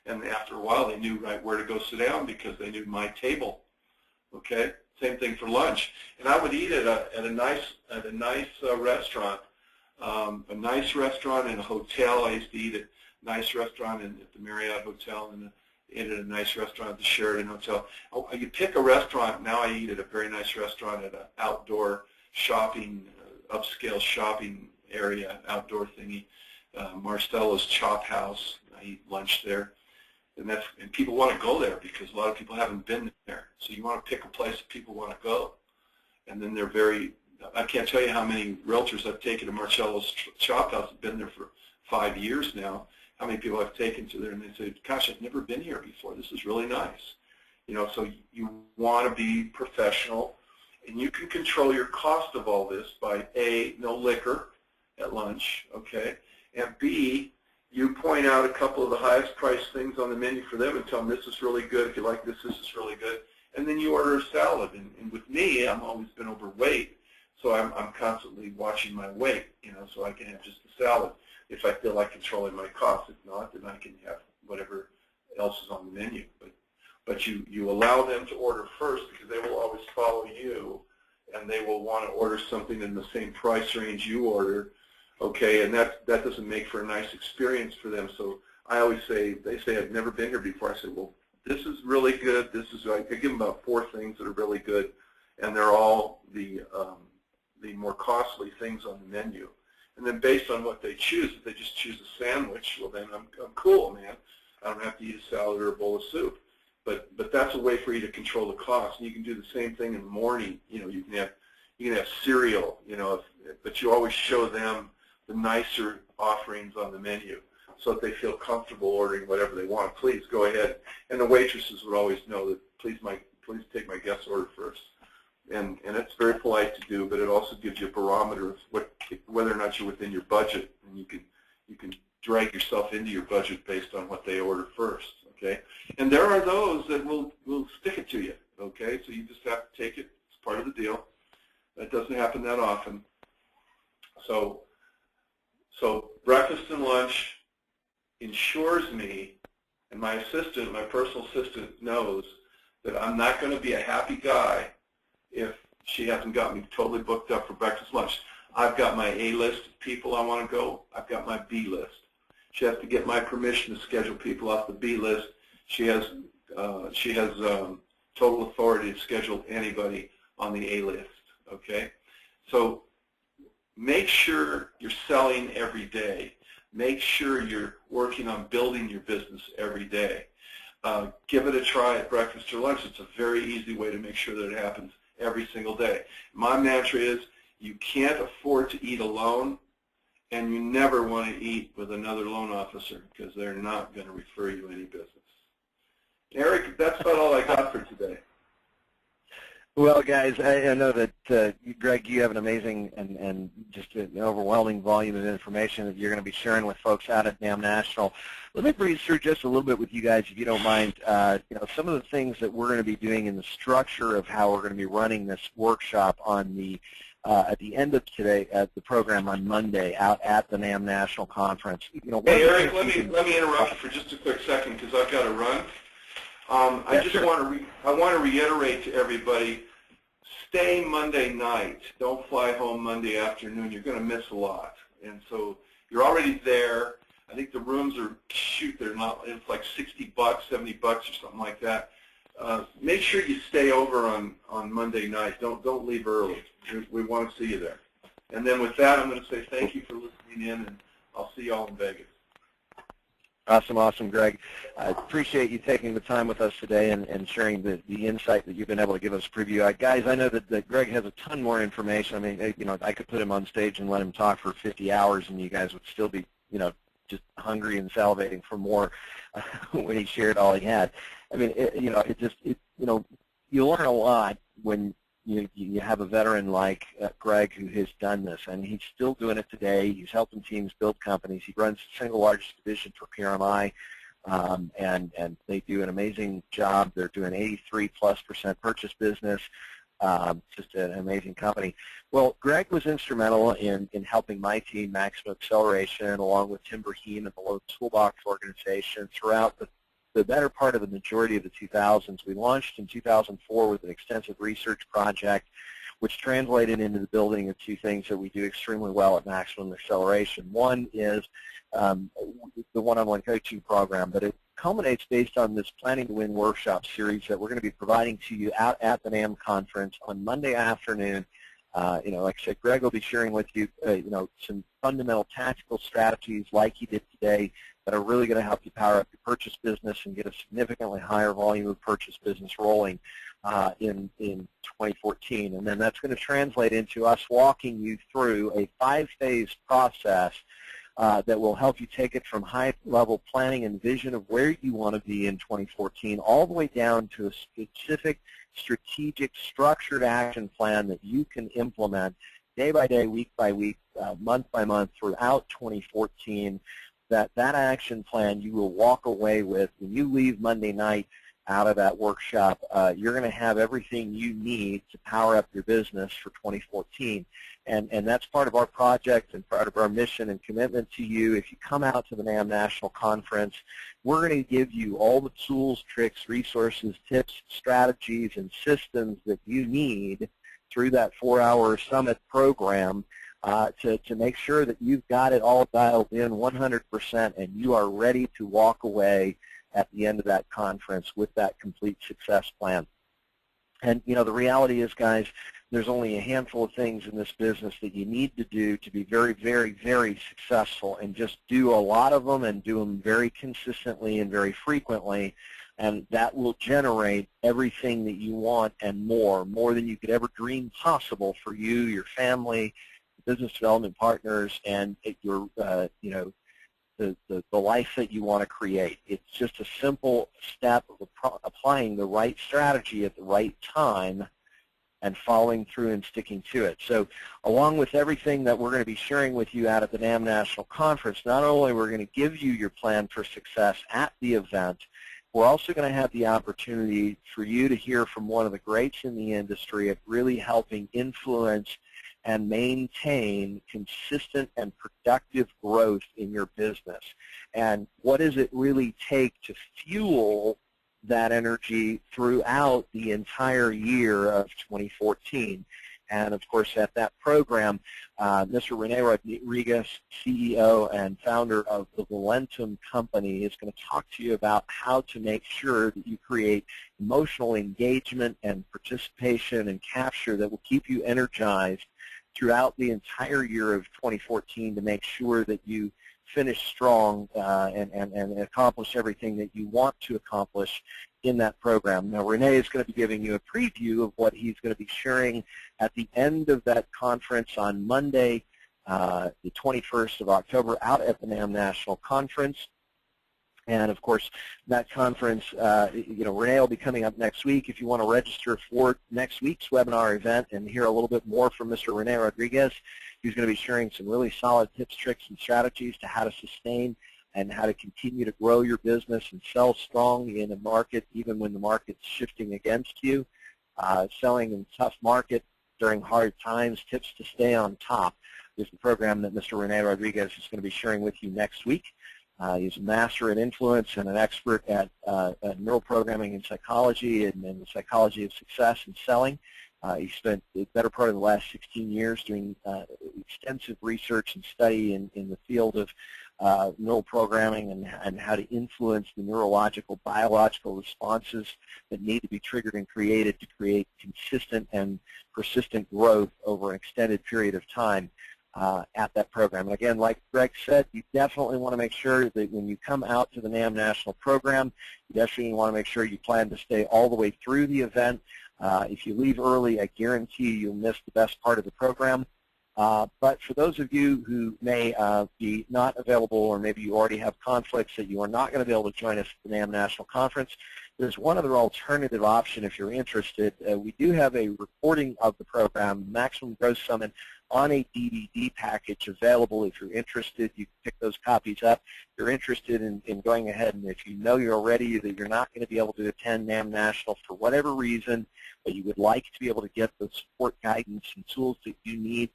And after a while, they knew right where to go sit down because they knew my table. Okay, same thing for lunch. And I would eat at a nice restaurant, a nice restaurant in a hotel. I used to eat at a nice restaurant at the Marriott Hotel, and ate at a nice restaurant at the Sheraton Hotel. You pick a restaurant. Now I eat at a very nice restaurant at an outdoor shopping, upscale shopping area, outdoor thingy, Marcelo's Chop House. I eat lunch there. And people want to go there because a lot of people haven't been there. So you want to pick a place that people want to go. And then I can't tell you how many realtors I've taken to Marcelo's Chop House. I've been there for 5 years now. How many people I've taken to there and they say, gosh, I've never been here before. This is really nice. You know, so you want to be professional And you can control your cost of all this by A, no liquor at lunch, okay, and B, you point out a couple of the highest priced things on the menu for them and tell them this is really good, if you like this, this is really good, and then you order a salad. And with me, I've always been overweight, so I'm constantly watching my weight, you know, so I can have just a salad if I feel like controlling my costs. If not, then I can have whatever else is on the menu. But you allow them to order first, because they will always follow you, and they will want to order something in the same price range you order, okay, and that doesn't make for a nice experience for them. So I always say, they say, I've never been here before. I say, well, this is really good. This is, I give them about 4 things that are really good, and they're all the more costly things on the menu. And then based on what they choose, if they just choose a sandwich, well then I'm cool, man. I don't have to eat a salad or a bowl of soup. But that's a way for you to control the cost. And you can do the same thing in the morning. You know, you can have cereal, you know, but you always show them the nicer offerings on the menu, so that they feel comfortable ordering whatever they want. Please go ahead. And the waitresses would always know that please take my guest order first. And it's very polite to do, but it also gives you a barometer of whether or not you're within your budget, and you can drag yourself into your budget based on what they order first. Okay, and there are those that will stick it to you. Okay, so you just have to take it. It's part of the deal. That doesn't happen that often. So breakfast and lunch ensures me, and my assistant, my personal assistant, knows that I'm not going to be a happy guy if she hasn't got me totally booked up for breakfast lunch. I've got my A list of people I want to go. I've got my B list. She has to get my permission to schedule people off the B list. She has total authority to schedule anybody on the A list. Okay, so make sure you're selling every day. Make sure you're working on building your business every day. Give it a try at breakfast or lunch. It's a very easy way to make sure that it happens every single day. My mantra is, you can't afford to eat alone, and you never want to eat with another loan officer, because they're not going to refer you any business. Eric, that's about all I got for today. Well, guys, I know that, Greg, you have an amazing and just an overwhelming volume of information that you're going to be sharing with folks out at NAMB National. Let me breeze through just a little bit with you guys, if you don't mind. You know, some of the things that we're going to be doing in the structure of how we're going to be running this workshop on the at the end of today at the program on Monday out at the NAMB National Conference. You know, hey, Eric, let me interrupt you for just a quick second, because I've got to run. I just want to reiterate to everybody, stay Monday night. Don't fly home Monday afternoon. You're going to miss a lot. And so you're already there. I think the rooms are, they're not, it's like $60, $70 or something like that. Make sure you stay over on Monday night. Don't leave early. We want to see you there. And then with that, I'm going to say thank you for listening in, and I'll see you all in Vegas. Awesome, Greg. I appreciate you taking the time with us today and sharing the insight that you've been able to give us a preview. Guys, I know that Greg has a ton more information. I mean, you know, I could put him on stage and let him talk for 50 hours, and you guys would still be, you know, just hungry and salivating for more when he shared all he had. I mean, you know, you learn a lot when you have a veteran like Greg who has done this, and he's still doing it today. He's helping teams build companies. He runs the single largest division for PRMI, and they do an amazing job. They're doing 83+% purchase business. Just an amazing company. Well, Greg was instrumental in helping my team, Maximum Acceleration, along with Tim Brahim and the Low Toolbox organization throughout the better part of the majority of the 2000s. We launched in 2004 with an extensive research project, which translated into the building of 2 things that we do extremely well at Maximum Acceleration. One is the one-on-one coaching program, but it culminates based on this Planning to Win workshop series that we're going to be providing to you out at the NAMB conference on Monday afternoon. You know, like I said, Greg will be sharing with you, you know, some fundamental tactical strategies like he did today that are really going to help you power up your purchase business and get a significantly higher volume of purchase business rolling in 2014. And then that's going to translate into us walking you through a 5-phase process that will help you take it from high-level planning and vision of where you want to be in 2014 all the way down to a specific, strategic, structured action plan that you can implement day by day, week by week, month by month throughout 2014. That action plan you will walk away with when you leave Monday night out of that workshop. You're going to have everything you need to power up your business for 2014. And that's part of our project and part of our mission and commitment to you. If you come out to the NAMB National Conference, we're going to give you all the tools, tricks, resources, tips, strategies, and systems that you need through that 4-hour summit program to make sure that you've got it all dialed in 100% and you are ready to walk away at the end of that conference with that complete success plan. And, you know, the reality is, guys, there's only a handful of things in this business that you need to do to be very, very, very successful, and just do a lot of them and do them very consistently and very frequently, and that will generate everything that you want and more than you could ever dream possible for you, your family, business development partners, and your, you know, the life that you want to create. It's just a simple step of applying the right strategy at the right time and following through and sticking to it. So along with everything that we're going to be sharing with you out at the NAMB National Conference, not only we're going to give you your plan for success at the event, we're also going to have the opportunity for you to hear from one of the greats in the industry at really helping influence and maintain consistent and productive growth in your business. And what does it really take to fuel that energy throughout the entire year of 2014? And of course, at that program, Mr. Rene Rodriguez, CEO and founder of the Valentum Company, is going to talk to you about how to make sure that you create emotional engagement and participation and capture that will keep you energized throughout the entire year of 2014 to make sure that you finish strong and accomplish everything that you want to accomplish in that program. Now, Rene is going to be giving you a preview of what he's going to be sharing at the end of that conference on Monday, the 21st of October, out at the NAMB National Conference. And of course, that conference, you know, Rene will be coming up next week. If you want to register for next week's webinar event and hear a little bit more from Mr. Rene Rodriguez, he's going to be sharing some really solid tips, tricks, and strategies to how to sustain and how to continue to grow your business and sell strong in a market, even when the market's shifting against you. Selling in a tough market during hard times, tips to stay on top is the program that Mr. Rene Rodriguez is going to be sharing with you next week. He's a master in influence and an expert at neural programming and psychology and the psychology of success and selling. He spent the better part of the last 16 years doing extensive research and study in the field of neural programming and how to influence the neurological, biological responses that need to be triggered and created to create consistent and persistent growth over an extended period of time at that program. And again, like Greg said, you definitely want to make sure that when you come out to the NAMB National Program, you definitely want to make sure you plan to stay all the way through the event. If you leave early, I guarantee you'll miss the best part of the program. But for those of you who may be not available, or maybe you already have conflicts that you are not going to be able to join us at the NAMB National Conference, there's one other alternative option if you're interested. We do have a recording of the program, Maximum Growth Summit, on a DVD package available. If you're interested, you can pick those copies up. If you're interested in going ahead, and if you know you're already that you're not going to be able to attend NAMB National for whatever reason, but you would like to be able to get the support, guidance, and tools that you need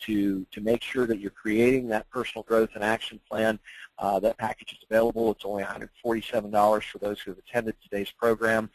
to make sure that you're creating that personal growth and action plan, that package is available. It's only $147 for those who have attended today's program.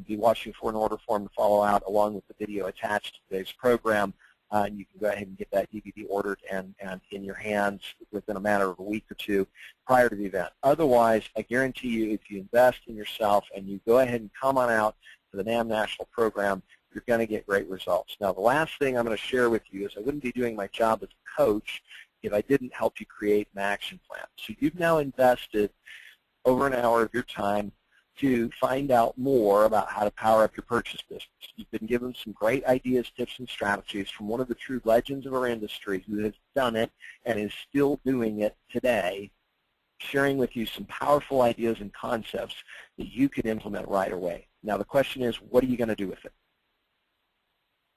Be watching for an order form to follow out along with the video attached to today's program. And you can go ahead and get that DVD ordered and in your hands within a matter of a week or two prior to the event. Otherwise, I guarantee you, if you invest in yourself and you go ahead and come on out to the NAMB National Program, you're going to get great results. Now, the last thing I'm going to share with you is I wouldn't be doing my job as a coach if I didn't help you create an action plan. So you've now invested over an hour of your time to find out more about how to power up your purchase business. You've been given some great ideas, tips, and strategies from one of the true legends of our industry who has done it and is still doing it today, sharing with you some powerful ideas and concepts that you could implement right away. Now the question is, what are you going to do with it?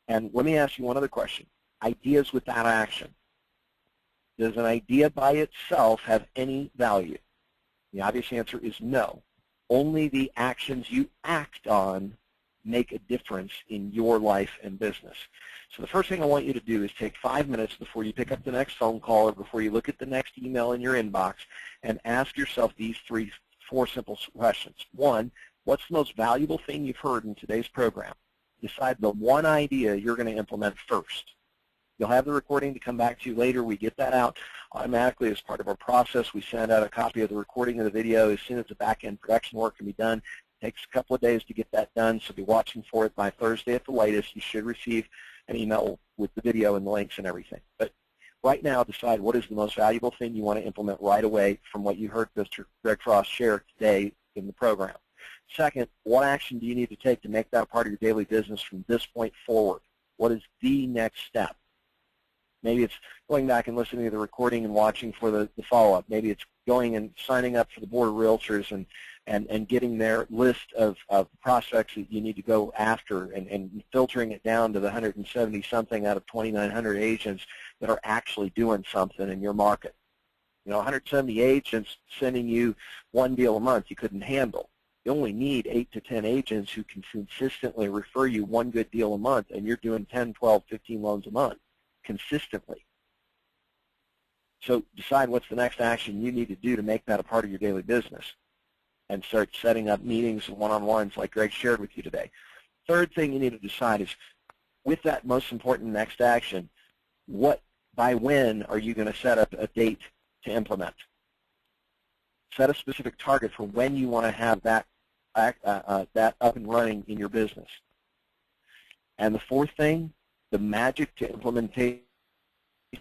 And let me ask you one other question. Ideas without action. Does an idea by itself have any value? The obvious answer is no. Only the actions you act on make a difference in your life and business. So the first thing I want you to do is take 5 minutes before you pick up the next phone call or before you look at the next email in your inbox and ask yourself these four simple questions. One, what's the most valuable thing you've heard in today's program? Decide the one idea you're going to implement first. You'll have the recording to come back to you later. We get that out automatically as part of our process. We send out a copy of the recording of the video as soon as the back-end production work can be done. It takes a couple of days to get that done, so be watching for it by Thursday at the latest. You should receive an email with the video and the links and everything. But right now, decide what is the most valuable thing you want to implement right away from what you heard Mr. Greg Frost share today in the program. Second, what action do you need to take to make that part of your daily business from this point forward? What is the next step? Maybe it's going back and listening to the recording and watching for the follow-up. Maybe it's going and signing up for the Board of Realtors and getting their list of prospects that you need to go after and filtering it down to the 170-something out of 2,900 agents that are actually doing something in your market. You know, 170 agents sending you one deal a month you couldn't handle. You only need 8 to 10 agents who can consistently refer you one good deal a month, and you're doing 10, 12, 15 loans a month consistently. So decide what's the next action you need to do to make that a part of your daily business and start setting up meetings and one-on-ones like Greg shared with you today. Third thing you need to decide is, with that most important next action, by when are you going to set up a date to implement? Set a specific target for when you want to have that up and running in your business. And the fourth thing, the magic to implementation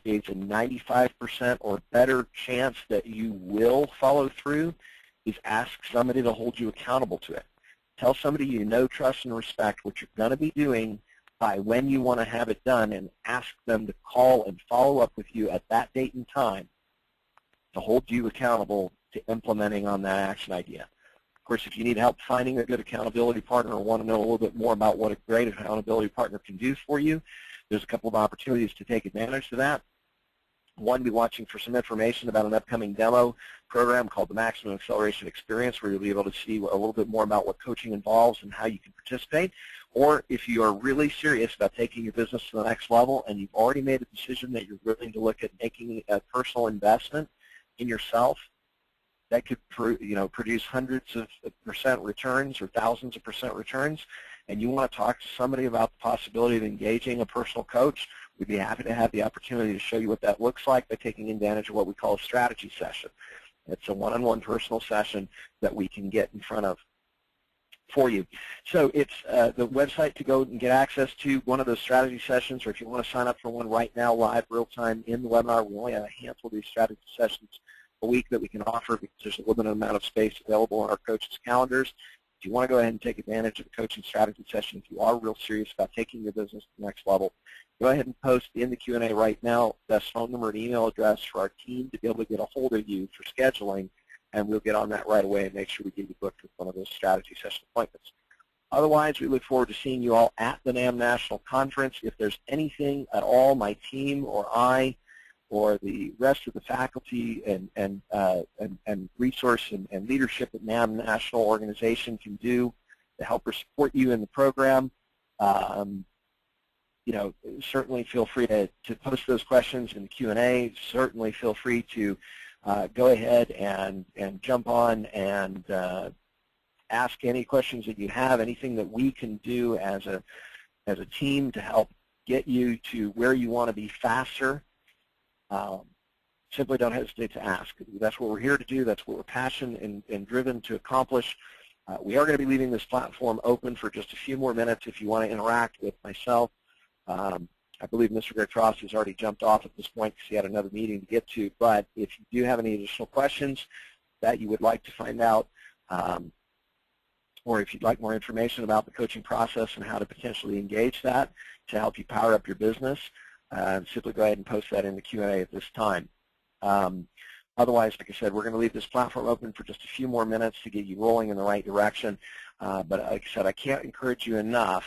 is a 95% or better chance that you will follow through is ask somebody to hold you accountable to it. Tell somebody you know, trust, and respect what you're going to be doing by when you want to have it done, and ask them to call and follow up with you at that date and time to hold you accountable to implementing on that action idea. Of course, if you need help finding a good accountability partner or want to know a little bit more about what a great accountability partner can do for you, there's a couple of opportunities to take advantage of that. One, be watching for some information about an upcoming demo program called the Maximum Acceleration Experience, where you'll be able to see a little bit more about what coaching involves and how you can participate. Or if you are really serious about taking your business to the next level and you've already made a decision that you're willing to look at making a personal investment in yourself, that could produce hundreds of percent returns or thousands of percent returns, and you want to talk to somebody about the possibility of engaging a personal coach, we'd be happy to have the opportunity to show you what that looks like by taking advantage of what we call a strategy session. It's a one-on-one personal session that we can get in front of for you. So it's the website to go and get access to one of those strategy sessions, or if you want to sign up for one right now live real-time in the webinar. We only have a handful of these strategy sessions a week that we can offer because there's a limited amount of space available on our coaches' calendars. If you want to go ahead and take advantage of the coaching strategy session, if you are real serious about taking your business to the next level, go ahead and post in the Q&A right now best phone number and email address for our team to be able to get a hold of you for scheduling, and we'll get on that right away and make sure we get you booked with one of those strategy session appointments. Otherwise, we look forward to seeing you all at the NAMB National Conference. If there's anything at all my team or I or the rest of the faculty and resource and leadership at NAMB National Organization can do to help or support you in the program, certainly feel free to post those questions in the Q&A. Certainly feel free to go ahead and jump on and ask any questions that you have, anything that we can do as a team to help get you to where you want to be faster. Simply don't hesitate to ask. That's what we're here to do. That's what we're passionate and driven to accomplish. We are going to be leaving this platform open for just a few more minutes if you want to interact with myself. I believe Mr. Greg Frost has already jumped off at this point because he had another meeting to get to. But if you do have any additional questions that you would like to find out, or if you'd like more information about the coaching process and how to potentially engage that to help you power up your business, simply go ahead and post that in the Q&A at this time. Otherwise, like I said, we're going to leave this platform open for just a few more minutes to get you rolling in the right direction. But like I said, I can't encourage you enough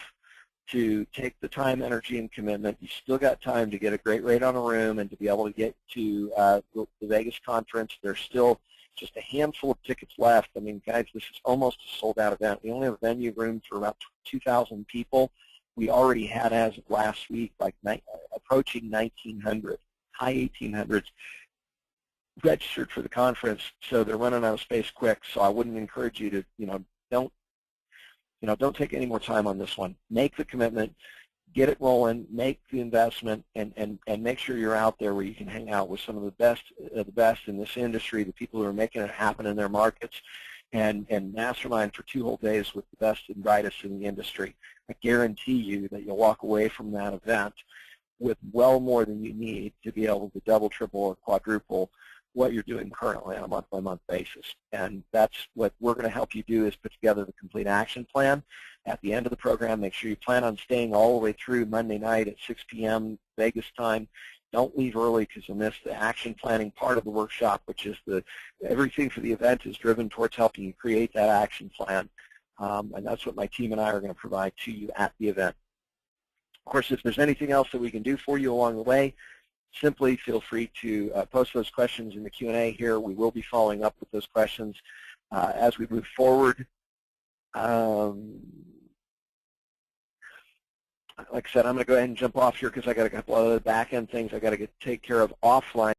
to take the time, energy, and commitment. You still got time to get a great rate on a room and to be able to get to the Vegas conference. There's still just a handful of tickets left. I mean, guys, this is almost a sold-out event. We only have a venue room for about 2,000 people. We already had, as of last week, like approaching 1,900, high 1,800s registered for the conference. So they're running out of space quick. So I wouldn't encourage you to, don't take any more time on this one. Make the commitment, get it rolling, make the investment, and make sure you're out there where you can hang out with some of the best in this industry, the people who are making it happen in their markets, and mastermind for 2 whole days with the best and brightest in the industry. I guarantee you that you'll walk away from that event with well more than you need to be able to double, triple, or quadruple what you're doing currently on a month-by-month basis. And that's what we're going to help you do, is put together the complete action plan. At the end of the program, make sure you plan on staying all the way through Monday night at 6 p.m. Vegas time. Don't leave early because you'll miss the action planning part of the workshop, which is everything for the event is driven towards helping you create that action plan. And that's what my team and I are going to provide to you at the event. Of course, if there's anything else that we can do for you along the way, simply feel free to post those questions in the Q&A here. We will be following up with those questions as we move forward. Like I said, I'm going to go ahead and jump off here because I got a couple other back-end things I got to take care of offline.